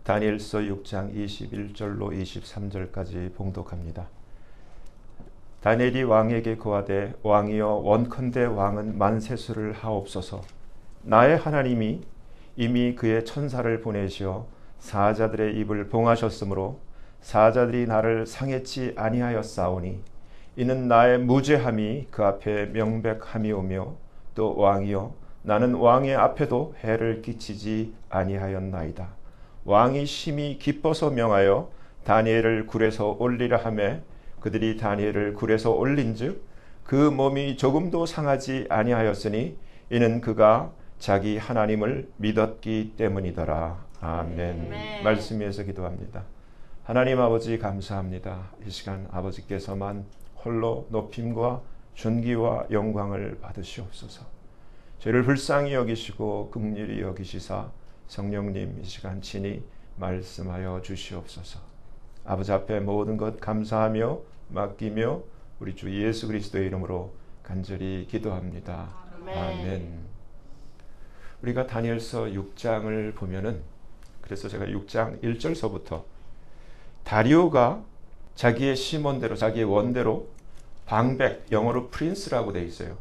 다니엘서 6장 21절로 23절까지 봉독합니다. 다니엘이 왕에게 고하되 왕이여 원컨대 왕은 만세수를 하옵소서. 나의 하나님이 이미 그의 천사를 보내시어 사자들의 입을 봉하셨으므로 사자들이 나를 상해치 아니하였사오니 이는 나의 무죄함이 그 앞에 명백함이오며 또 왕이여 나는 왕의 앞에도 해를 끼치지 아니하였나이다. 왕이 심히 기뻐서 명하여 다니엘을 굴에서 올리라 하매 그들이 다니엘을 굴에서 올린즉 그 몸이 조금도 상하지 아니하였으니 이는 그가 자기 하나님을 믿었기 때문이더라. 아멘. 말씀 위에서 기도합니다. 하나님 아버지 감사합니다. 이 시간 아버지께서만 홀로 높임과 존귀와 영광을 받으시옵소서. 죄를 불쌍히 여기시고 긍휼히 여기시사 성령님 이 시간 친히 말씀하여 주시옵소서. 아버지 앞에 모든 것 감사하며 맡기며 우리 주 예수 그리스도의 이름으로 간절히 기도합니다. 아멘. 우리가 다니엘서 6장을 보면은 그래서 제가 6장 1절서부터 다리오가 자기의 심원대로 자기의 원대로 방백, 영어로 프린스라고 되어 있어요.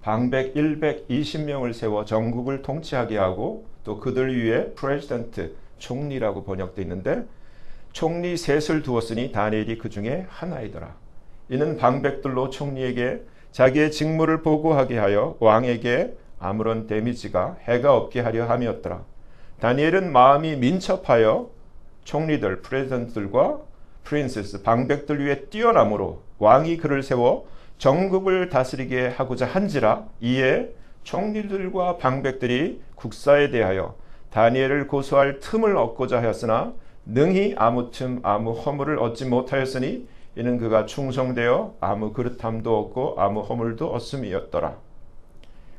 방백 120명을 세워 전국을 통치하게 하고 또 그들 위에 프레지던트, 총리라고 번역되어 있는데 총리 셋을 두었으니 다니엘이 그 중에 하나이더라. 이는 방백들로 총리에게 자기의 직무를 보고하게 하여 왕에게 아무런 데미지가 해가 없게 하려 함이었더라. 다니엘은 마음이 민첩하여 총리들, 프레지던트들과 프린세스, 방백들 위에 뛰어남으로 왕이 그를 세워 전국을 다스리게 하고자 한지라. 이에 총리들과 방백들이 국사에 대하여 다니엘을 고소할 틈을 얻고자 하였으나 능히 아무 틈 아무 허물을 얻지 못하였으니 이는 그가 충성되어 아무 그릇함도 없고 아무 허물도 없음이었더라.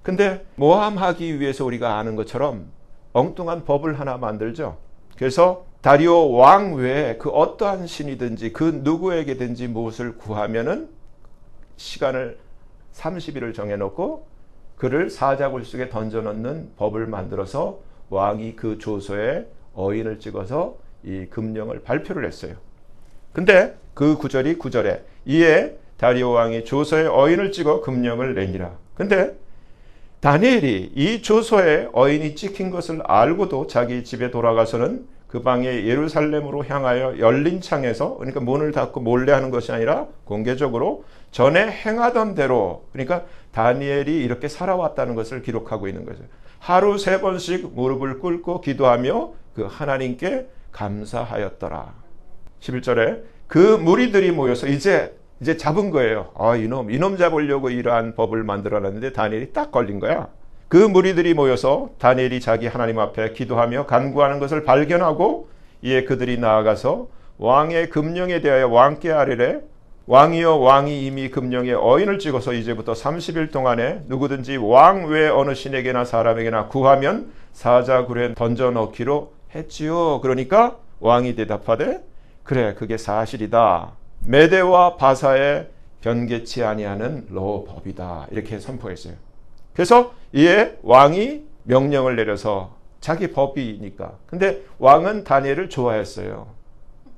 근데 모함하기 위해서 우리가 아는 것처럼 엉뚱한 법을 하나 만들죠. 그래서 다리오 왕 외에 그 어떠한 신이든지 그 누구에게든지 무엇을 구하면은 시간을 30일을 정해놓고 그를 사자굴 속에 던져넣는 법을 만들어서 왕이 그 조서에 어인을 찍어서 이 금령을 발표를 했어요. 근데 그 구절이 9절에 이에 다리오 왕이 조서에 어인을 찍어 금령을 내니라. 근데 다니엘이 이 조서에 어인이 찍힌 것을 알고도 자기 집에 돌아가서는 그 방에 예루살렘으로 향하여 열린 창에서, 그러니까 문을 닫고 몰래 하는 것이 아니라 공개적으로 전에 행하던 대로, 그러니까 다니엘이 이렇게 살아왔다는 것을 기록하고 있는 거죠. 하루 3번씩 무릎을 꿇고 기도하며 그 하나님께 감사하였더라. 11절에 그 무리들이 모여서 이제 잡은 거예요. 이놈 잡으려고 이러한 법을 만들어놨는데 다니엘이 딱 걸린 거야. 그 무리들이 모여서 다니엘이 자기 하나님 앞에 기도하며 간구하는 것을 발견하고 이에 그들이 나아가서 왕의 금령에 대하여 왕께 아뢰되 왕이여 왕이 이미 금령에 어인을 찍어서 이제부터 30일 동안에 누구든지 왕 외 어느 신에게나 사람에게나 구하면 사자굴에 던져 넣기로 했지요. 그러니까 왕이 대답하되 그래 그게 사실이다. 메대와 바사에 변개치 아니하는 법이다. 이렇게 선포했어요. 그래서 이에 왕이 명령을 내려서 자기 법이니까. 근데 왕은 다니엘을 좋아했어요.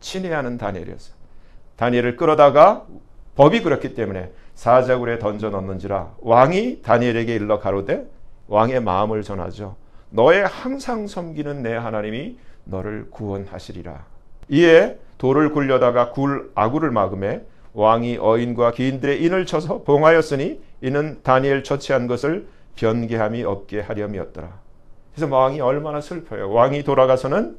친애하는 다니엘이었어요. 다니엘을 끌어다가 법이 그렇기 때문에 사자굴에 던져 넣는지라 왕이 다니엘에게 일러 가로되 왕의 마음을 전하죠. 너의 항상 섬기는 내 하나님이 너를 구원하시리라. 이에 돌을 굴려다가 아구를 막음에 왕이 어인과 기인들의 인을 쳐서 봉하였으니 이는 다니엘 처치한 것을 변개함이 없게 하렴이었더라. 그래서 왕이 얼마나 슬퍼요. 왕이 돌아가서는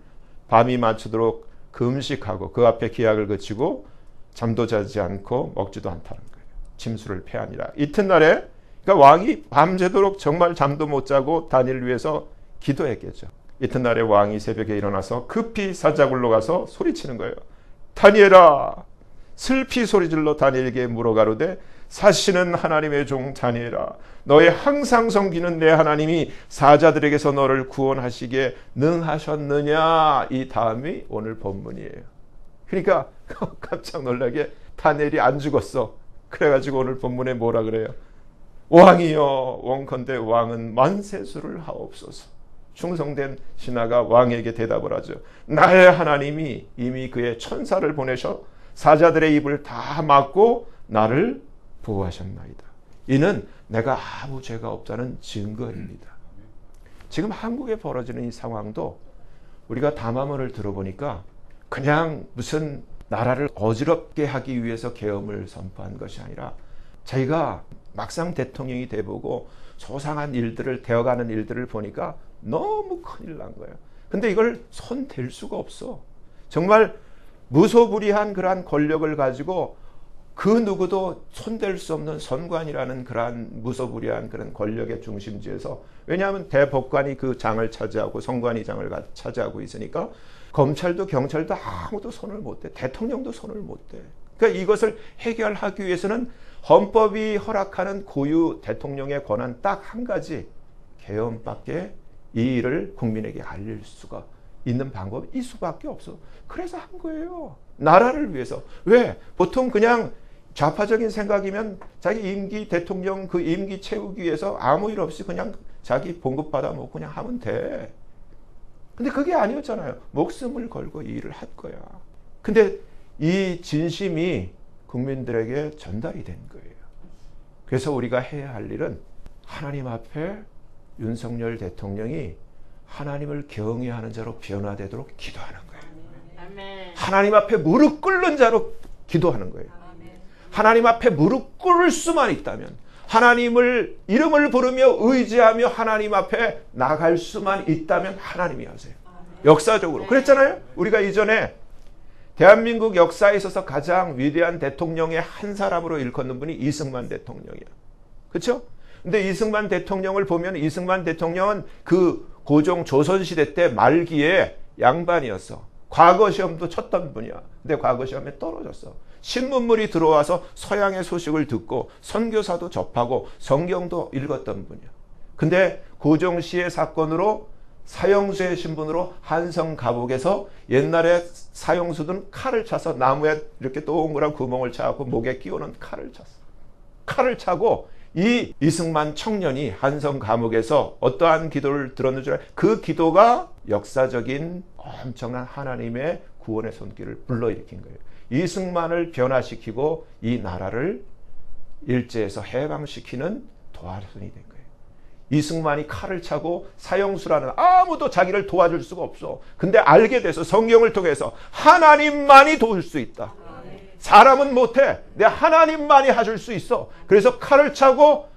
밤이 맞추도록 금식하고 그 앞에 기약을 그치고 잠도 자지 않고 먹지도 않다는 거예요. 침수를 패하니라. 이튿날에 그러니까 왕이 밤새도록 정말 잠도 못 자고 다니엘을 위해서 기도했겠죠. 이튿날에 왕이 새벽에 일어나서 급히 사자굴로 가서 소리치는 거예요. 다니엘아, 슬피 소리질러 다니엘에게 물어가로되 사시는 하나님의 종 다니엘아, 너의 항상 섬기는 내 하나님이 사자들에게서 너를 구원하시기에 능하셨느냐. 이 다음이 오늘 본문이에요. 그러니까 깜짝 놀라게 다니엘이 안 죽었어. 그래가지고 오늘 본문에 뭐라 그래요? 왕이여 원컨대 왕은 만세수를 하옵소서. 충성된 신하가 왕에게 대답을 하죠. 나의 하나님이 이미 그의 천사를 보내셔 사자들의 입을 다 막고 나를 보호하셨나이다. 이는 내가 아무 죄가 없다는 증거입니다. 지금 한국에 벌어지는 이 상황도 우리가 담화문을 들어보니까 그냥 무슨 나라를 어지럽게 하기 위해서 계엄을 선포한 것이 아니라 자기가 막상 대통령이 돼보고 소상한 일들을 되어가는 일들을 보니까 너무 큰일 난 거예요. 근데 이걸 손 댈 수가 없어. 정말 무소불위한 그러한 권력을 가지고 그 누구도 손댈 수 없는 선관이라는 그러한 무소불위한 그런 권력의 중심지에서, 왜냐하면 대법관이 그 장을 차지하고 선관위 장을 차지하고 있으니까 검찰도 경찰도 아무도 손을 못 대. 대통령도 손을 못 대. 그러니까 이것을 해결하기 위해서는 헌법이 허락하는 고유 대통령의 권한 딱 한 가지, 계엄밖에 이 일을 국민에게 알릴 수가 있는 방법이 이 수밖에 없어. 그래서 한 거예요. 나라를 위해서. 왜? 보통 그냥 좌파적인 생각이면 자기 임기 대통령 그 임기 채우기 위해서 아무 일 없이 그냥 자기 봉급 받아 먹고 그냥 하면 돼. 근데 그게 아니었잖아요. 목숨을 걸고 이 일을 할 거야. 근데 이 진심이 국민들에게 전달이 된 거예요. 그래서 우리가 해야 할 일은 하나님 앞에 윤석열 대통령이 하나님을 경외하는 자로 변화되도록 기도하는 거예요. 하나님 앞에 무릎 꿇는 자로 기도하는 거예요. 하나님 앞에 무릎 꿇을 수만 있다면, 하나님을 이름을 부르며 의지하며 하나님 앞에 나갈 수만 있다면 하나님이 하세요. 역사적으로. 그랬잖아요. 우리가 이전에 대한민국 역사에 있어서 가장 위대한 대통령의 한 사람으로 일컫는 분이 이승만 대통령이야. 그렇죠? 근데 이승만 대통령을 보면 이승만 대통령은 그 고종 조선시대 때 말기에 양반이었어. 과거 시험도 쳤던 분이야. 근데 과거 시험에 떨어졌어. 신문물이 들어와서 서양의 소식을 듣고 선교사도 접하고 성경도 읽었던 분이야. 근데 고종시의 사건으로 사형수의 신분으로 한성 감옥에서 옛날에 사형수들은 칼을 차서 나무에 이렇게 동그란 구멍을 차고 목에 끼우는 칼을 찼어. 칼을 차고 이 이승만 청년이 한성 감옥에서 어떠한 기도를 들었는 줄 알아요? 그 기도가 역사적인 엄청난 하나님의 구원의 손길을 불러일으킨 거예요. 이승만을 변화시키고 이 나라를 일제에서 해방시키는 도화선이 된 거예요. 이승만이 칼을 차고 사형수라는, 아무도 자기를 도와줄 수가 없어. 근데 알게 돼서 성경을 통해서 하나님만이 도울 수 있다. 사람은 못해. 내 하나님만이 하실 수 있어. 그래서 칼을 차고,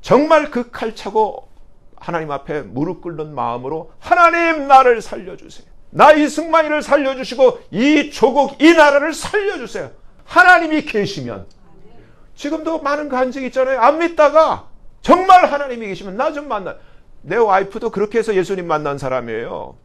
정말 그 칼 차고 하나님 앞에 무릎 꿇는 마음으로 하나님 나를 살려주세요. 나 이승만이를 살려주시고 이 조국 이 나라를 살려주세요. 하나님이 계시면. 지금도 많은 간증이 있잖아요. 안 믿다가 정말 하나님이 계시면 나 좀 만나. 내 와이프도 그렇게 해서 예수님 만난 사람이에요.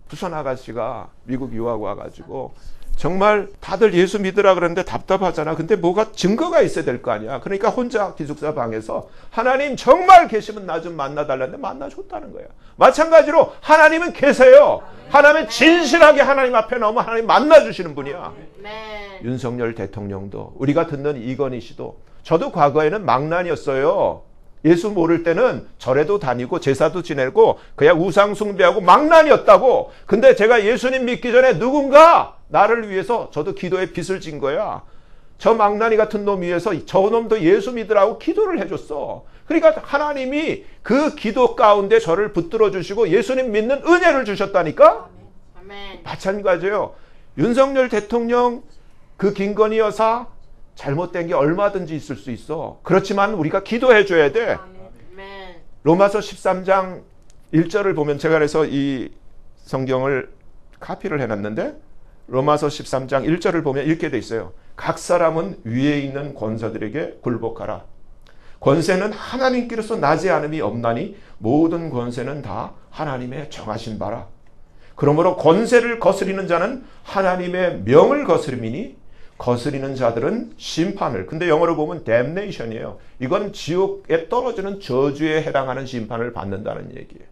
부산 아가씨가 미국 유학 와가지고 정말 다들 예수 믿으라 그러는데 답답하잖아. 근데 뭐가 증거가 있어야 될 거 아니야. 그러니까 혼자 기숙사 방에서 하나님 정말 계시면 나 좀 만나달라는데 만나줬다는 거야. 마찬가지로 하나님은 계세요. 하나님은 진실하게 하나님 앞에 나오면 하나님 만나주시는 분이야. 윤석열 대통령도, 우리가 듣는 이건희 씨도, 저도 과거에는 망난이었어요. 예수 모를 때는 절에도 다니고 제사도 지내고 그냥 우상 숭배하고 망난이었다고. 근데 제가 예수님 믿기 전에 누군가 나를 위해서 저도 기도에 빚을 진 거야. 저 망나니 같은 놈 위해서 저 놈도 예수 믿으라고 기도를 해줬어. 그러니까 하나님이 그 기도 가운데 저를 붙들어 주시고 예수님 믿는 은혜를 주셨다니까. 아멘. 마찬가지예요. 윤석열 대통령, 그 김건희 여사 잘못된 게 얼마든지 있을 수 있어. 그렇지만 우리가 기도해 줘야 돼. 아멘. 로마서 13장 1절을 보면, 제가 그래서 이 성경을 카피를 해놨는데 로마서 13장 1절을 보면 이렇게 돼 있어요. 각 사람은 위에 있는 권세들에게 굴복하라. 권세는 하나님께로서 나지 않음이 없나니 모든 권세는 다 하나님의 정하신 바라. 그러므로 권세를 거스리는 자는 하나님의 명을 거스림이니 거스리는 자들은 심판을, 근데 영어로 보면 damnation이에요. 이건 지옥에 떨어지는 저주에 해당하는 심판을 받는다는 얘기예요.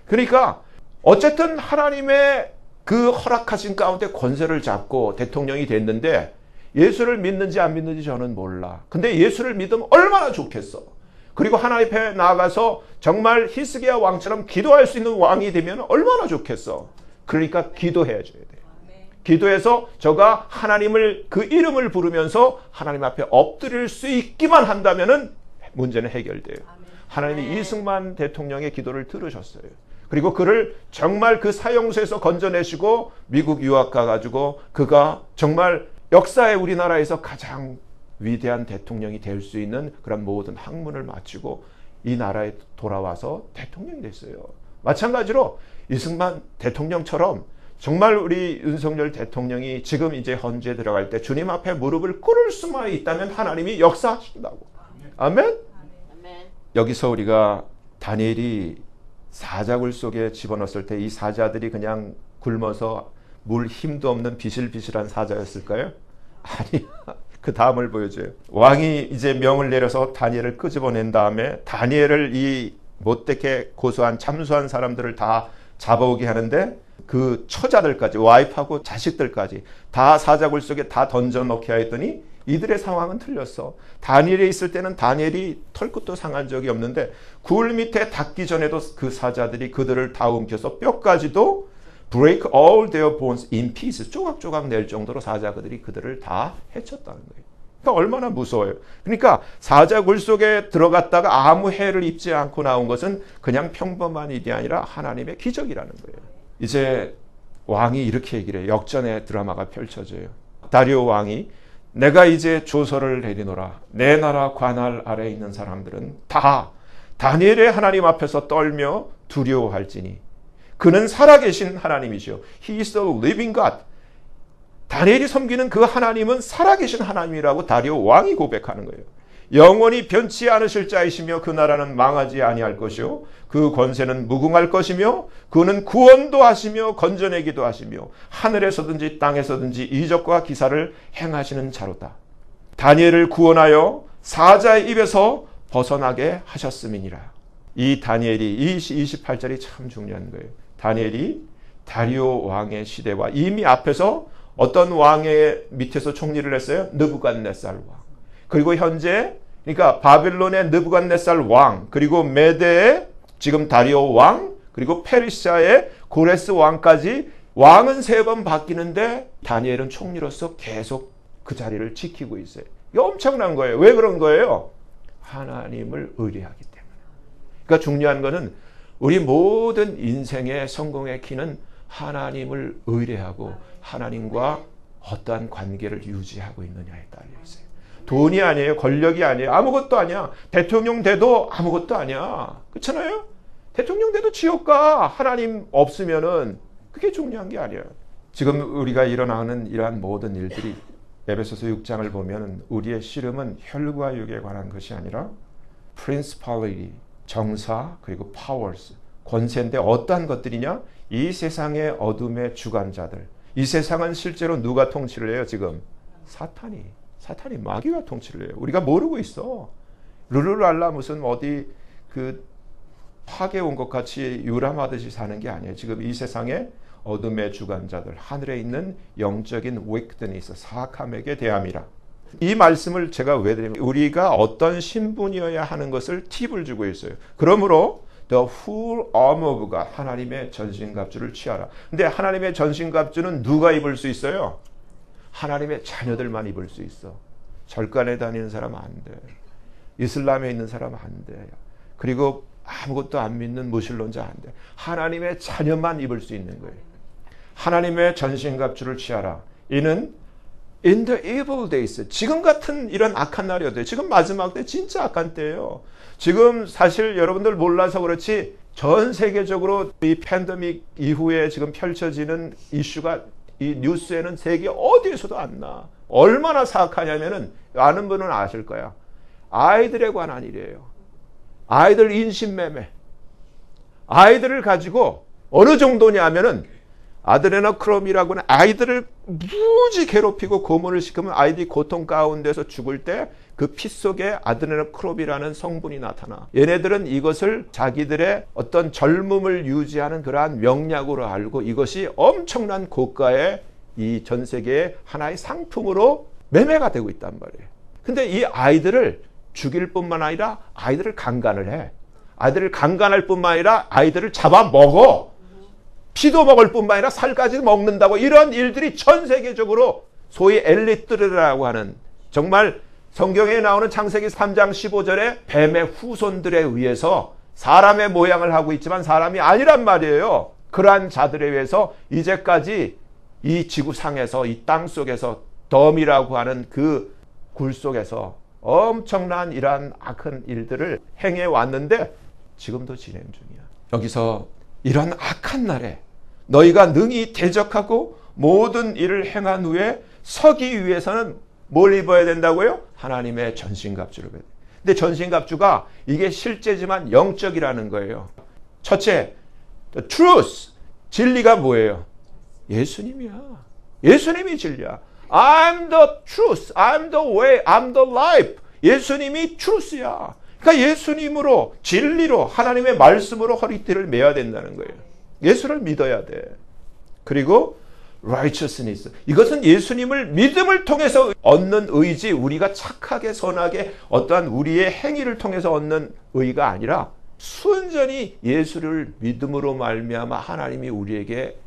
그러니까 어쨌든 하나님의 그 허락하신 가운데 권세를 잡고 대통령이 됐는데 예수를 믿는지 안 믿는지 저는 몰라. 근데 예수를 믿으면 얼마나 좋겠어. 그리고 하나님 앞에 나아가서 정말 히스기야 왕처럼 기도할 수 있는 왕이 되면 얼마나 좋겠어. 그러니까 기도해줘야 돼. 기도해서 저가 하나님을 그 이름을 부르면서 하나님 앞에 엎드릴 수 있기만 한다면은 문제는 해결돼요. 하나님이 이승만 대통령의 기도를 들으셨어요. 그리고 그를 정말 그 사형수에서 건져내시고 미국 유학 가가지고 그가 정말 역사에 우리나라에서 가장 위대한 대통령이 될 수 있는 그런 모든 학문을 마치고 이 나라에 돌아와서 대통령이 됐어요. 마찬가지로 이승만 대통령처럼 정말 우리 윤석열 대통령이 지금 이제 헌재 들어갈 때 주님 앞에 무릎을 꿇을 수만 있다면 하나님이 역사하신다고. 아멘? 여기서 우리가 다니엘이 사자굴 속에 집어넣었을 때 이 사자들이 그냥 굶어서 물 힘도 없는 비실비실한 사자였을까요? 아니, 그 다음을 보여줘요. 왕이 이제 명을 내려서 다니엘을 끄집어낸 다음에 다니엘을 이 못되게 고소한 참수한 사람들을 다 잡아오게 하는데 그 처자들까지 와이프하고 자식들까지 다 사자굴 속에 다 던져넣게 했더니 이들의 상황은 틀렸어. 다니엘에 있을 때는 다니엘이 털끝도 상한 적이 없는데 굴 밑에 닿기 전에도 그 사자들이 그들을 다 움켜서 뼈까지도 break all their bones in pieces 조각조각 낼 정도로 사자들이 그들을 다 해쳤다는 거예요. 그러니까 얼마나 무서워요. 그러니까 사자굴 속에 들어갔다가 아무 해를 입지 않고 나온 것은 그냥 평범한 일이 아니라 하나님의 기적이라는 거예요. 이제 왕이 이렇게 얘기를 해요. 역전의 드라마가 펼쳐져요. 다리오 왕이 내가 이제 조서를 내리노라. 내 나라 관할 아래에 있는 사람들은 다 다니엘의 하나님 앞에서 떨며 두려워할지니 그는 살아계신 하나님이시오. He is the living God. 다니엘이 섬기는 그 하나님은 살아계신 하나님이라고 다리오 왕이 고백하는 거예요. 영원히 변치 않으실 자이시며 그 나라는 망하지 아니할 것이요 그 권세는 무궁할 것이며 그는 구원도 하시며 건져내기도 하시며 하늘에서든지 땅에서든지 이적과 기사를 행하시는 자로다. 다니엘을 구원하여 사자의 입에서 벗어나게 하셨음이니라. 이 다니엘이 28절이 참 중요한 거예요. 다니엘이 다리오 왕의 시대와 이미 앞에서 어떤 왕의 밑에서 총리를 했어요? 느부갓네살 왕. 그리고 현재 그러니까 바빌론의 느부갓네살 왕, 그리고 메대의 지금 다리오 왕, 그리고 페르시아의 고레스 왕까지 왕은 3번 바뀌는데 다니엘은 총리로서 계속 그 자리를 지키고 있어요. 이게 엄청난 거예요. 왜 그런 거예요? 하나님을 의뢰하기 때문에. 그러니까 중요한 거는 우리 모든 인생의 성공의 키는 하나님을 의뢰하고 하나님과 어떠한 관계를 유지하고 있느냐에 달려 있어요. 돈이 아니에요. 권력이 아니에요. 아무것도 아니야. 대통령 돼도 아무것도 아니야. 그렇잖아요? 대통령 돼도 지옥 가. 하나님 없으면은 그게 중요한 게 아니에요. 지금 우리가 일어나는 이러한 모든 일들이 에베소서 6장을 보면 우리의 씨름은 혈과 육에 관한 것이 아니라 principality, 정사, 그리고 powers, 권세인데 어떠한 것들이냐? 이 세상의 어둠의 주관자들. 이 세상은 실제로 누가 통치를 해요? 지금 사탄이 마귀가 통치를 해요. 우리가 모르고 있어. 룰루랄라 무슨 어디 그 파괴 온 것 같이 유람하듯이 사는 게 아니에요. 지금 이 세상의 어둠의 주관자들, 하늘에 있는 영적인 wickedness, 사악함에게 대함이라. 이 말씀을 제가 왜 드리냐면 우리가 어떤 신분이어야 하는 것을 팁을 주고 있어요. 그러므로 The full armor of God, 하나님의 전신갑주를 취하라. 근데 하나님의 전신갑주는 누가 입을 수 있어요? 하나님의 자녀들만 입을 수 있어. 절간에 다니는 사람은 안 돼. 이슬람에 있는 사람은 안 돼. 그리고 아무것도 안 믿는 무신론자 안 돼. 하나님의 자녀만 입을 수 있는 거예요. 하나님의 전신갑주를 취하라. 이는 in the evil days, 지금 같은 이런 악한 날이 어때요? 지금 마지막 때 진짜 악한 때예요. 지금 사실 여러분들 몰라서 그렇지 전 세계적으로 이 팬데믹 이후에 지금 펼쳐지는 이슈가 이 뉴스에는 세계 어디에서도 안 나. 얼마나 사악하냐면은 아는 분은 아실 거야. 아이들에 관한 일이에요. 아이들 인신매매. 아이들을 가지고 어느 정도냐면은 아드레나크롬이라고는 아이들을 무지 괴롭히고 고문을 시키면 아이들이 고통 가운데서 죽을 때 그 피 속에 아드레나크롬이라는 성분이 나타나. 얘네들은 이것을 자기들의 어떤 젊음을 유지하는 그러한 명약으로 알고 이것이 엄청난 고가의 이 전 세계의 하나의 상품으로 매매가 되고 있단 말이에요. 근데 이 아이들을 죽일 뿐만 아니라 아이들을 강간을 해. 아이들을 강간할 뿐만 아니라 아이들을 잡아먹어. 피도 먹을 뿐만 아니라 살까지 먹는다고. 이런 일들이 전 세계적으로 소위 엘리트라고 하는, 정말 성경에 나오는 창세기 3장 15절에 뱀의 후손들에 의해서 사람의 모양을 하고 있지만 사람이 아니란 말이에요. 그러한 자들에 의해서 이제까지 이 지구상에서, 이 땅속에서 덤이라고 하는 그 굴 속에서 엄청난 이러한 악한 일들을 행해 왔는데 지금도 진행 중이야. 여기서 이런 악한 날에 너희가 능히 대적하고 모든 일을 행한 후에 서기 위해서는 뭘 입어야 된다고요? 하나님의 전신갑주를 입어야 돼. 근데 전신갑주가 이게 실제지만 영적이라는 거예요. 첫째, the truth. 진리가 뭐예요? 예수님이야. 예수님이 진리야. I'm the truth. I'm the way. I'm the life. 예수님이 truth야. 그러니까 예수님으로, 진리로, 하나님의 말씀으로 허리띠를 매야 된다는 거예요. 예수를 믿어야 돼. 그리고 righteousness. 이것은 예수님을 믿음을 통해서 얻는 의지, 우리가 착하게 선하게 어떠한 우리의 행위를 통해서 얻는 의가 아니라 순전히 예수를 믿음으로 말미암아 하나님이 우리에게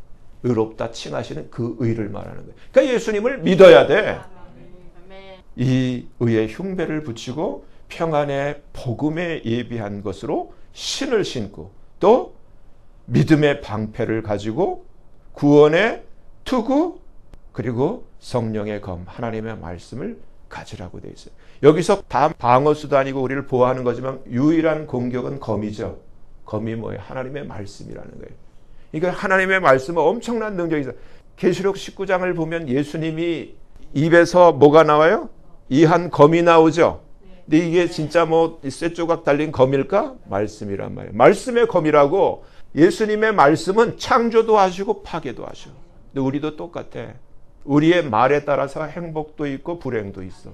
의롭다 칭하시는 그 의를 말하는 거예요. 그러니까 예수님을 믿어야 돼. 이 의의 흉배를 붙이고 평안의 복음에 예비한 것으로 신을 신고 또 믿음의 방패를 가지고 구원의 투구 그리고 성령의 검, 하나님의 말씀을 가지라고 되어 있어요. 여기서 다 방어수도 아니고 우리를 보호하는 거지만 유일한 공격은 검이죠. 검이 뭐예요? 하나님의 말씀이라는 거예요. 그러니까 하나님의 말씀은 엄청난 능력이 있어요. 계시록 19장을 보면 예수님이 입에서 뭐가 나와요? 이 한 검이 나오죠. 근데 이게 진짜 뭐 쇠조각 달린 검일까? 말씀이란 말이에요. 말씀의 검이라고. 예수님의 말씀은 창조도 하시고 파괴도 하시고. 근데 우리도 똑같아. 우리의 말에 따라서 행복도 있고 불행도 있어.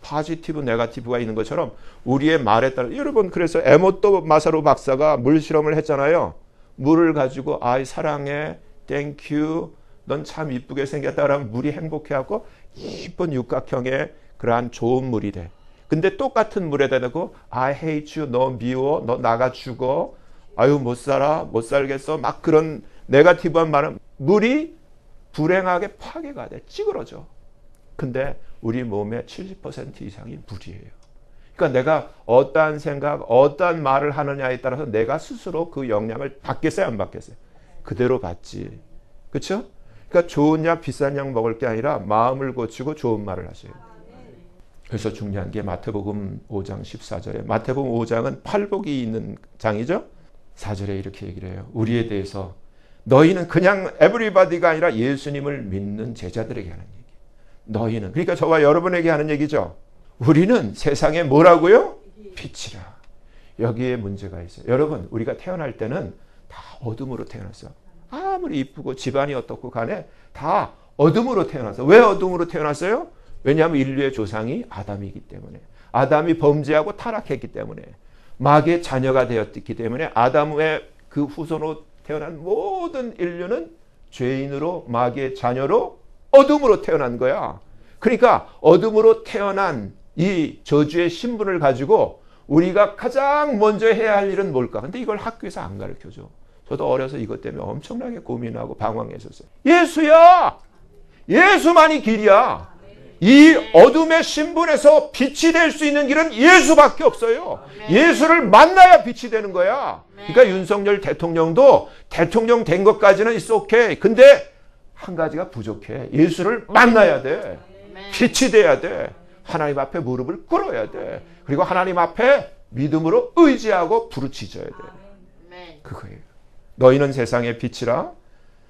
포지티브, 네거티브가 있는 것처럼 우리의 말에 따라. 여러분, 그래서 에모토 마사루 박사가 물 실험을 했잖아요. 물을 가지고 아이 사랑해, 땡큐, 넌 참 이쁘게 생겼다 그러면 물이 행복해하고 이쁜 육각형의 그러한 좋은 물이 돼. 근데 똑같은 물에다 대고 I hate you, 너 미워, 너 나가 죽어, 아유 못 살아, 못 살겠어, 막 그런 네거티브한 말은 물이 불행하게 파괴가 돼, 찌그러져. 근데 우리 몸의 70% 이상이 물이에요. 그러니까 내가 어떠한 생각, 어떠한 말을 하느냐에 따라서 내가 스스로 그 영향을 받겠어요, 안 받겠어요? 그대로 받지. 그렇죠? 그러니까 좋은 약, 비싼 약 먹을 게 아니라 마음을 고치고 좋은 말을 하셔야 돼요. 그래서 중요한 게 마태복음 5장 14절에, 마태복음 5장은 팔복이 있는 장이죠. 4절에 이렇게 얘기를 해요. 우리에 대해서 너희는 그냥 에브리바디가 아니라 예수님을 믿는 제자들에게 하는 얘기. 너희는, 그러니까 저와 여러분에게 하는 얘기죠. 우리는 세상에 뭐라고요? 빛이라. 여기에 문제가 있어요. 여러분, 우리가 태어날 때는 다 어둠으로 태어났어. 아무리 이쁘고 집안이 어떻고 간에 다 어둠으로 태어났어. 왜 어둠으로 태어났어요? 왜냐하면 인류의 조상이 아담이기 때문에. 아담이 범죄하고 타락했기 때문에. 마귀의 자녀가 되었기 때문에 아담의 그 후손으로 태어난 모든 인류는 죄인으로, 마귀의 자녀로, 어둠으로 태어난 거야. 그러니까 어둠으로 태어난 이 저주의 신분을 가지고 우리가 가장 먼저 해야 할 일은 뭘까? 근데 이걸 학교에서 안 가르쳐줘. 저도 어려서 이것 때문에 엄청나게 고민하고 방황했었어요. 예수야! 예수만이 길이야. 이 어둠의 신분에서 빛이 될 수 있는 길은 예수밖에 없어요. 예수를 만나야 빛이 되는 거야. 그러니까 윤석열 대통령도 대통령 된 것까지는 it's okay. 근데 한 가지가 부족해. 예수를 만나야 돼. 빛이 돼야 돼. 하나님 앞에 무릎을 꿇어야 돼. 그리고 하나님 앞에 믿음으로 의지하고 부르짖어야 돼. 그거예요. 너희는 세상의 빛이라.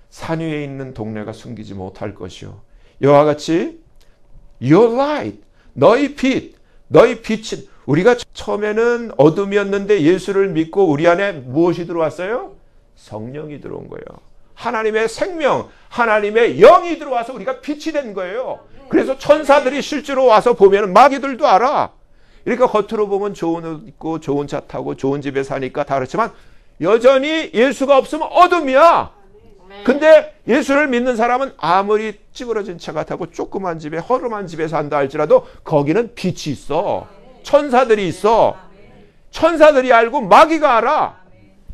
산 위에 있는 동네가 숨기지 못할 것이요. 이와 같이 your light, 너희 빛, 너희 빛이. 우리가 처음에는 어둠이었는데 예수를 믿고 우리 안에 무엇이 들어왔어요? 성령이 들어온 거예요. 하나님의 생명, 하나님의 영이 들어와서 우리가 빛이 된 거예요. 그래서 천사들이 실제로 와서 보면 마귀들도 알아. 그러니까 겉으로 보면 좋은 옷 입고 좋은 차 타고 좋은 집에 사니까 다 그렇지만 여전히 예수가 없으면 어둠이야. 근데 예수를 믿는 사람은 아무리 찌그러진 차가 타고 조그만 집에 허름한 집에 산다 할지라도 거기는 빛이 있어. 천사들이 있어. 천사들이 알고 마귀가 알아.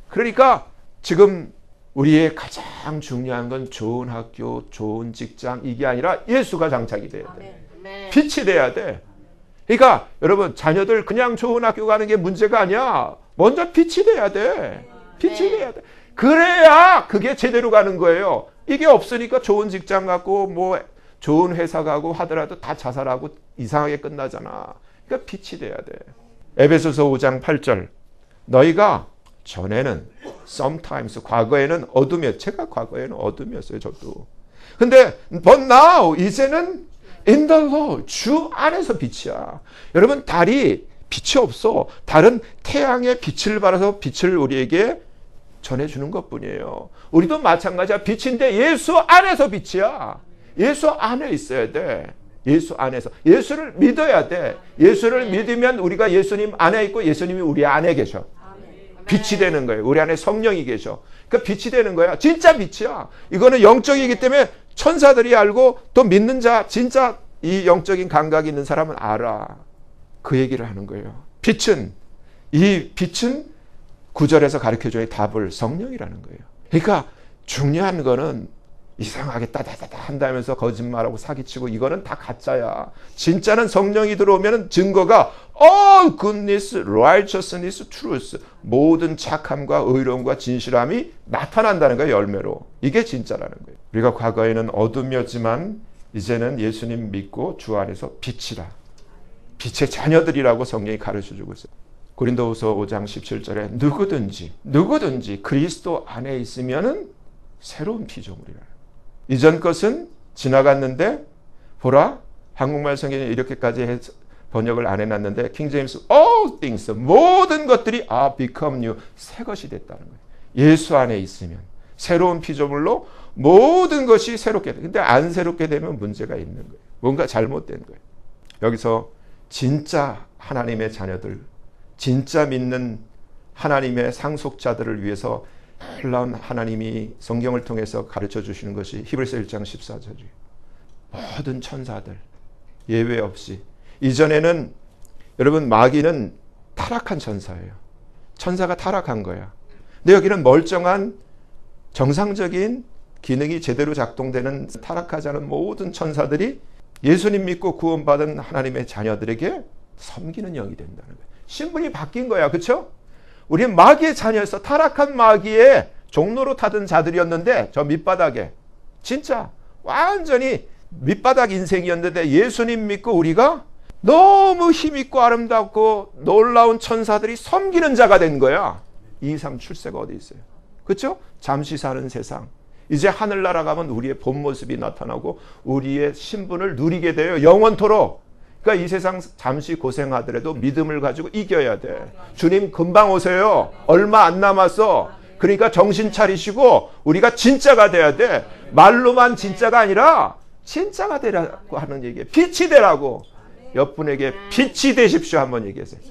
그러니까 지금 우리의 가장 중요한 건 좋은 학교, 좋은 직장 이게 아니라 예수가 장착이 돼야 돼. 빛이 돼야 돼. 그러니까 여러분 자녀들 그냥 좋은 학교 가는 게 문제가 아니야. 먼저 빛이 돼야 돼. 빛이 돼야 돼. 그래야 그게 제대로 가는 거예요. 이게 없으니까 좋은 직장 가고 뭐 좋은 회사 가고 하더라도 다 자살하고 이상하게 끝나잖아. 그러니까 빛이 돼야 돼. 에베소서 5장 8절 너희가 전에는 sometimes 과거에는 어둠이었어요. 제가 과거에는 어둠이었어요. 저도. 근데 but now 이제는 in the Lord 주 안에서 빛이야. 여러분 달이 빛이 없어. 달은 태양의 빛을 받아서 빛을 우리에게 전해주는 것뿐이에요. 우리도 마찬가지야. 빛인데 예수 안에서 빛이야. 예수 안에 있어야 돼. 예수 안에서. 예수를 믿어야 돼. 예수를 믿으면 우리가 예수님 안에 있고 예수님이 우리 안에 계셔. 빛이 되는 거예요. 우리 안에 성령이 계셔. 그러니까 빛이 되는 거야. 진짜 빛이야. 이거는 영적이기 때문에 천사들이 알고 또 믿는 자, 진짜 이 영적인 감각이 있는 사람은 알아. 그 얘기를 하는 거예요. 이 빛은 9절에서 가르쳐줘야 답을 성령이라는 거예요. 그러니까 중요한 거는 이상하게 따다다다 한다면서 거짓말하고 사기치고 이거는 다 가짜야. 진짜는 성령이 들어오면 증거가 all goodness, righteousness, truth 모든 착함과 의로움과 진실함이 나타난다는 거예요. 열매로. 이게 진짜라는 거예요. 우리가 과거에는 어둠이었지만 이제는 예수님 믿고 주 안에서 빛이라. 빛의 자녀들이라고 성령이 가르쳐주고 있어요. 고린도후서 5장 17절에 누구든지 그리스도 안에 있으면은 새로운 피조물이라. 이전 것은 지나갔는데 보라 한국말 성경에 이렇게까지 번역을 안 해놨는데 킹제임스 all things 모든 것들이 become new 새 것이 됐다는 거예요. 예수 안에 있으면 새로운 피조물로 모든 것이 새롭게 돼. 근데 안 새롭게 되면 문제가 있는 거예요. 뭔가 잘못된 거예요. 여기서 진짜 하나님의 자녀들 진짜 믿는 하나님의 상속자들을 위해서 놀라운 하나님이 성경을 통해서 가르쳐 주시는 것이 히브리서 1장 14절이에요. 모든 천사들 예외 없이 이전에는 여러분 마귀는 타락한 천사예요. 천사가 타락한 거야. 근데 여기는 멀쩡한 정상적인 기능이 제대로 작동되는 타락하지 않은 모든 천사들이 예수님 믿고 구원받은 하나님의 자녀들에게 섬기는 영이 된다는 거예요. 신분이 바뀐 거야. 그렇죠? 우리는 마귀의 자녀였어. 타락한 마귀의 종로로 타던 자들이었는데 저 밑바닥에 진짜 완전히 밑바닥 인생이었는데 예수님 믿고 우리가 너무 힘있고 아름답고 놀라운 천사들이 섬기는 자가 된 거야. 2, 3 출세가 어디 있어요? 그렇죠? 잠시 사는 세상. 이제 하늘나라 가면 우리의 본 모습이 나타나고 우리의 신분을 누리게 돼요. 영원토록. 그러니까 이 세상 잠시 고생하더라도 믿음을 가지고 이겨야 돼. 주님 금방 오세요. 얼마 안 남았어. 그러니까 정신 차리시고 우리가 진짜가 돼야 돼. 말로만 진짜가 아니라 진짜가 되라고 하는 얘기예요. 빛이 되라고. 옆분에게 빛이 되십시오 한번 얘기하세요.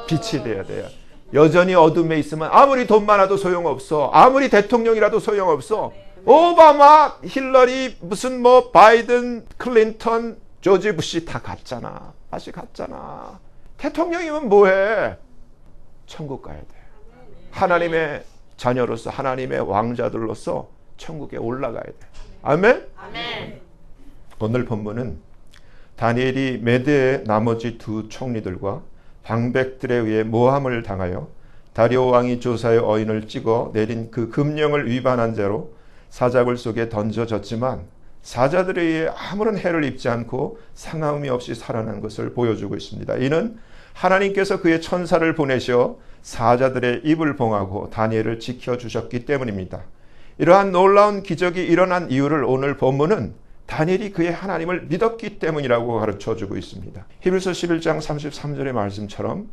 빛이 돼야 돼요. 여전히 어둠에 있으면 아무리 돈 많아도 소용없어. 아무리 대통령이라도 소용없어. 오바마, 힐러리, 무슨 뭐 바이든, 클린턴, 조지 부시 다 갔잖아. 다시 갔잖아. 대통령이면 뭐해? 천국 가야 돼. 하나님의 자녀로서 하나님의 왕자들로서 천국에 올라가야 돼. 아멘? 아멘. 오늘 본문은 다니엘이 메대의 나머지 두 총리들과 방백들에 의해 모함을 당하여 다리오 왕이 조사의 어인을 찍어 내린 그 금령을 위반한 죄로 사자굴 속에 던져졌지만 사자들에 의해 아무런 해를 입지 않고 상함이 없이 살아난 것을 보여주고 있습니다. 이는 하나님께서 그의 천사를 보내셔 사자들의 입을 봉하고 다니엘을 지켜주셨기 때문입니다. 이러한 놀라운 기적이 일어난 이유를 오늘 본문은 다니엘이 그의 하나님을 믿었기 때문이라고 가르쳐주고 있습니다. 히브리서 11장 33절의 말씀처럼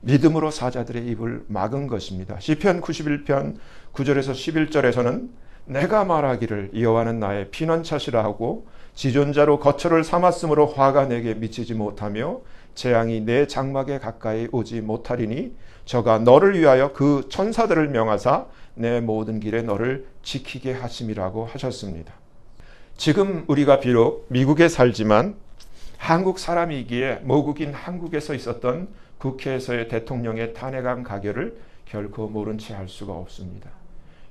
믿음으로 사자들의 입을 막은 것입니다. 시편 91편 9절에서 11절에서는 내가 말하기를 여호와는 나의 피난처시라 하고 지존자로 거처를 삼았으므로 화가 내게 미치지 못하며 재앙이 내 장막에 가까이 오지 못하리니 저가 너를 위하여 그 천사들을 명하사 내 모든 길에 너를 지키게 하심이라고 하셨습니다. 지금 우리가 비록 미국에 살지만 한국 사람이기에 모국인 한국에서 있었던 국회에서의 대통령의 탄핵안 가결을 결코 모른 채 할 수가 없습니다.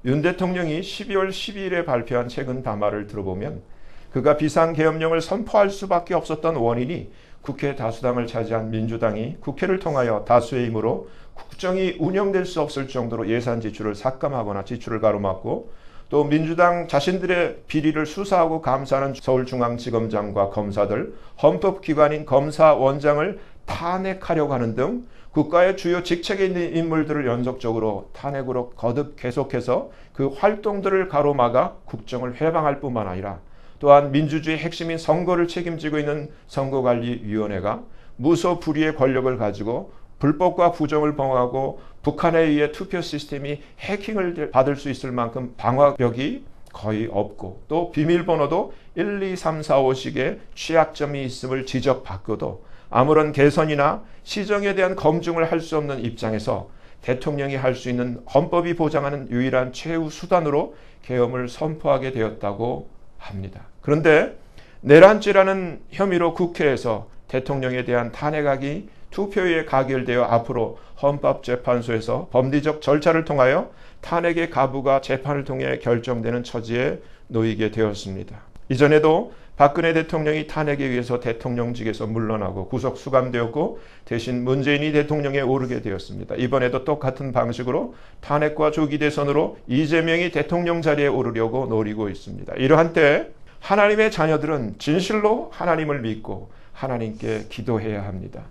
윤 대통령이 12월 12일에 발표한 최근 담화를 들어보면 그가 비상계엄령을 선포할 수밖에 없었던 원인이 국회 다수당을 차지한 민주당이 국회를 통하여 다수의 힘으로 국정이 운영될 수 없을 정도로 예산 지출을 삭감하거나 지출을 가로막고 또 민주당 자신들의 비리를 수사하고 감사하는 서울중앙지검장과 검사들, 헌법기관인 검사원장을 탄핵하려고 하는 등 국가의 주요 직책에 있는 인물들을 연속적으로 탄핵으로 거듭 계속해서 그 활동들을 가로막아 국정을 회방할 뿐만 아니라 또한 민주주의 핵심인 선거를 책임지고 있는 선거관리위원회가 무소불위의 권력을 가지고 불법과 부정을 범하고 북한에 의해 투표 시스템이 해킹을 받을 수 있을 만큼 방화벽이 거의 없고 또 비밀번호도 1, 2, 3, 4, 5식의 취약점이 있음을 지적받고도 아무런 개선이나 시정에 대한 검증을 할 수 없는 입장에서 대통령이 할 수 있는 헌법이 보장하는 유일한 최후 수단으로 계엄을 선포하게 되었다고 합니다. 그런데 내란죄라는 혐의로 국회에서 대통령에 대한 탄핵안이 투표에 가결되어 앞으로 헌법재판소에서 법리적 절차를 통하여 탄핵의 가부가 재판을 통해 결정되는 처지에 놓이게 되었습니다. 이전에도 박근혜 대통령이 탄핵에 의해서 대통령직에서 물러나고 구속 수감되었고 대신 문재인이 대통령에 오르게 되었습니다. 이번에도 똑같은 방식으로 탄핵과 조기 대선으로 이재명이 대통령 자리에 오르려고 노리고 있습니다. 이러한 때 하나님의 자녀들은 진실로 하나님을 믿고 하나님께 기도해야 합니다.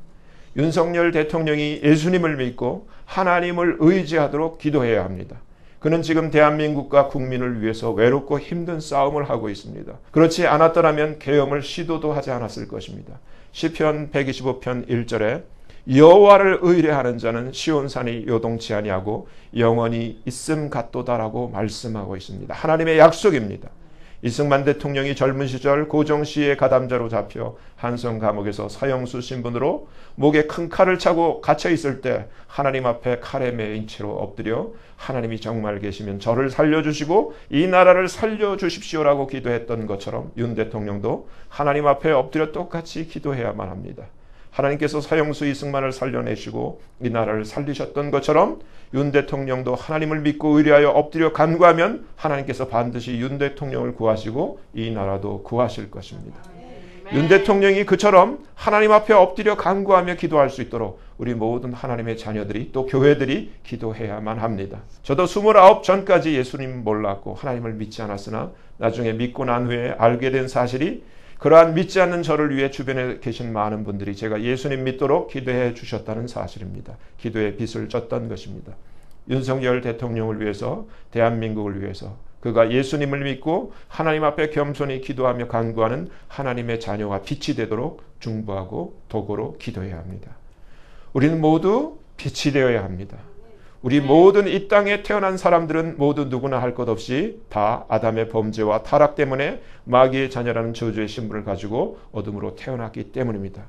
윤석열 대통령이 예수님을 믿고 하나님을 의지하도록 기도해야 합니다. 그는 지금 대한민국과 국민을 위해서 외롭고 힘든 싸움을 하고 있습니다. 그렇지 않았더라면 계엄을 시도도 하지 않았을 것입니다. 시편 125편 1절에 여호와를 의뢰하는 자는 시온산이 요동치 아니하고 영원히 있음 같도다라고 말씀하고 있습니다. 하나님의 약속입니다. 이승만 대통령이 젊은 시절 고정시의 가담자로 잡혀 한성 감옥에서 사형수 신분으로 목에 큰 칼을 차고 갇혀 있을 때 하나님 앞에 칼에 매인 채로 엎드려 하나님이 정말 계시면 저를 살려주시고 이 나라를 살려주십시오라고 기도했던 것처럼 윤 대통령도 하나님 앞에 엎드려 똑같이 기도해야만 합니다. 하나님께서 사형수 이승만을 살려내시고 이 나라를 살리셨던 것처럼 윤 대통령도 하나님을 믿고 의뢰하여 엎드려 간구하면 하나님께서 반드시 윤 대통령을 구하시고 이 나라도 구하실 것입니다. 윤 대통령이 그처럼 하나님 앞에 엎드려 간구하며 기도할 수 있도록 우리 모든 하나님의 자녀들이 또 교회들이 기도해야만 합니다. 저도 29 전까지 예수님 몰랐고 하나님을 믿지 않았으나 나중에 믿고 난 후에 알게 된 사실이 그러한 믿지 않는 저를 위해 주변에 계신 많은 분들이 제가 예수님 믿도록 기도해 주셨다는 사실입니다. 기도의 빚을 졌던 것입니다. 윤석열 대통령을 위해서 대한민국을 위해서 그가 예수님을 믿고 하나님 앞에 겸손히 기도하며 간구하는 하나님의 자녀와 빛이 되도록 중보하고 도구로 기도해야 합니다. 우리는 모두 빛이 되어야 합니다. 우리 모든 이 땅에 태어난 사람들은 모두 누구나 할 것 없이 다 아담의 범죄와 타락 때문에 마귀의 자녀라는 저주의 신분을 가지고 어둠으로 태어났기 때문입니다.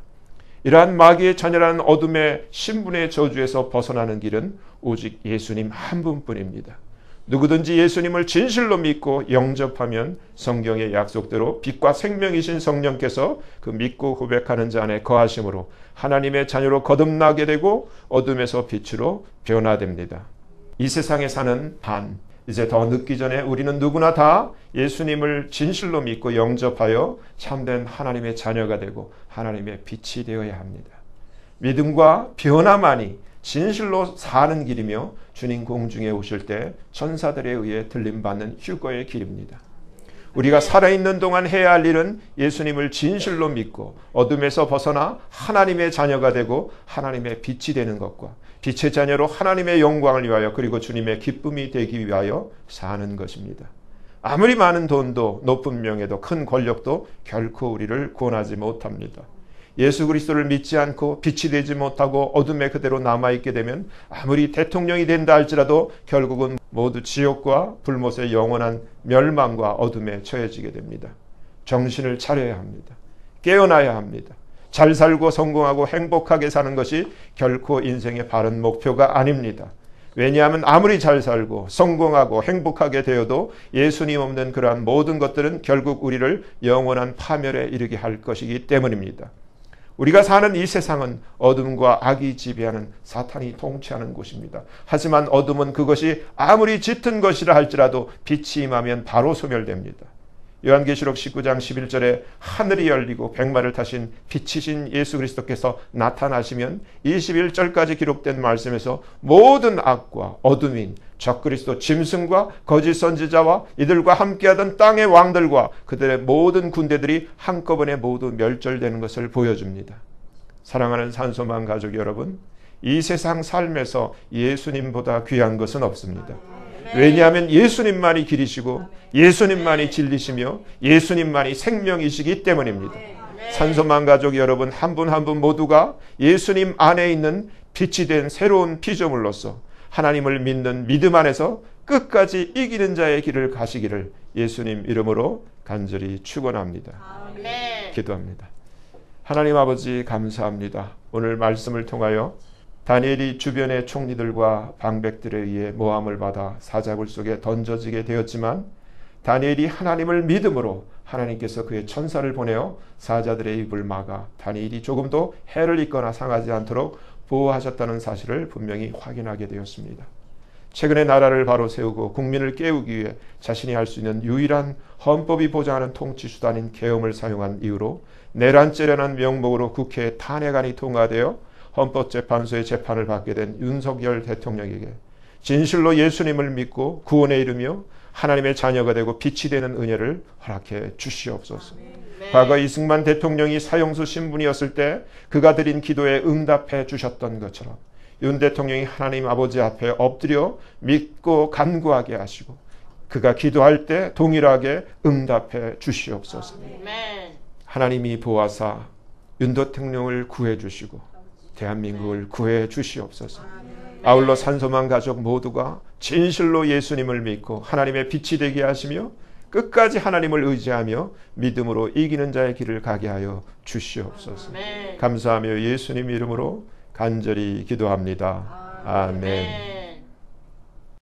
이러한 마귀의 자녀라는 어둠의 신분의 저주에서 벗어나는 길은 오직 예수님 한 분뿐입니다. 누구든지 예수님을 진실로 믿고 영접하면 성경의 약속대로 빛과 생명이신 성령께서 그 믿고 고백하는 자 안에 거하심으로 하나님의 자녀로 거듭나게 되고 어둠에서 빛으로 변화됩니다. 이 세상에 사는 단, 이제 더 늦기 전에 우리는 누구나 다 예수님을 진실로 믿고 영접하여 참된 하나님의 자녀가 되고 하나님의 빛이 되어야 합니다. 믿음과 변화만이 진실로 사는 길이며 주님 공중에 오실 때 천사들에 의해 들림받는 휴거의 길입니다. 우리가 살아있는 동안 해야 할 일은 예수님을 진실로 믿고 어둠에서 벗어나 하나님의 자녀가 되고 하나님의 빛이 되는 것과 빛의 자녀로 하나님의 영광을 위하여 그리고 주님의 기쁨이 되기 위하여 사는 것입니다. 아무리 많은 돈도 높은 명예도 큰 권력도 결코 우리를 구원하지 못합니다. 예수 그리스도를 믿지 않고 빛이 되지 못하고 어둠에 그대로 남아있게 되면 아무리 대통령이 된다 할지라도 결국은 모두 지옥과 불못의 영원한 멸망과 어둠에 처해지게 됩니다. 정신을 차려야 합니다. 깨어나야 합니다. 잘 살고 성공하고 행복하게 사는 것이 결코 인생의 바른 목표가 아닙니다. 왜냐하면 아무리 잘 살고 성공하고 행복하게 되어도 예수님 없는 그러한 모든 것들은 결국 우리를 영원한 파멸에 이르게 할 것이기 때문입니다. 우리가 사는 이 세상은 어둠과 악이 지배하는 사탄이 통치하는 곳입니다. 하지만 어둠은 그것이 아무리 짙은 것이라 할지라도 빛이 임하면 바로 소멸됩니다. 요한계시록 19장 11절에 하늘이 열리고 백마를 타신 빛이신 예수 그리스도께서 나타나시면 21절까지 기록된 말씀에서 모든 악과 어둠인 적그리스도 짐승과 거짓 선지자와 이들과 함께하던 땅의 왕들과 그들의 모든 군대들이 한꺼번에 모두 멸절되는 것을 보여줍니다. 사랑하는 산소만 가족 여러분, 이 세상 삶에서 예수님보다 귀한 것은 없습니다. 왜냐하면 예수님만이 길이시고 예수님만이 진리시며 예수님만이 생명이시기 때문입니다. 산소만 가족 여러분 한 분 한 분 모두가 예수님 안에 있는 빛이 된 새로운 피조물로서 하나님을 믿는 믿음 안에서 끝까지 이기는 자의 길을 가시기를 예수님 이름으로 간절히 축원합니다. 기도합니다. 하나님 아버지 감사합니다. 오늘 말씀을 통하여 다니엘이 주변의 총리들과 방백들에 의해 모함을 받아 사자굴 속에 던져지게 되었지만 다니엘이 하나님을 믿음으로 하나님께서 그의 천사를 보내어 사자들의 입을 막아 다니엘이 조금도 해를 입거나 상하지 않도록 보호하셨다는 사실을 분명히 확인하게 되었습니다. 최근에 나라를 바로 세우고 국민을 깨우기 위해 자신이 할 수 있는 유일한 헌법이 보장하는 통치 수단인 계엄을 사용한 이유로 내란죄라는 명목으로 국회에 탄핵안이 통과되어 헌법재판소의 재판을 받게 된 윤석열 대통령에게 진실로 예수님을 믿고 구원에 이르며 하나님의 자녀가 되고 빛이 되는 은혜를 허락해 주시옵소서. 과거 이승만 대통령이 사형수 신분이었을 때 그가 드린 기도에 응답해 주셨던 것처럼 윤 대통령이 하나님 아버지 앞에 엎드려 믿고 간구하게 하시고 그가 기도할 때 동일하게 응답해 주시옵소서. 하나님이 보아사 윤 대통령을 구해 주시고 대한민국을 구해 주시옵소서. 아울러 산소만 가족 모두가 진실로 예수님을 믿고 하나님의 빛이 되게 하시며 끝까지 하나님을 의지하며 믿음으로 이기는 자의 길을 가게 하여 주시옵소서. 감사하며 예수님 이름으로 간절히 기도합니다. 아멘.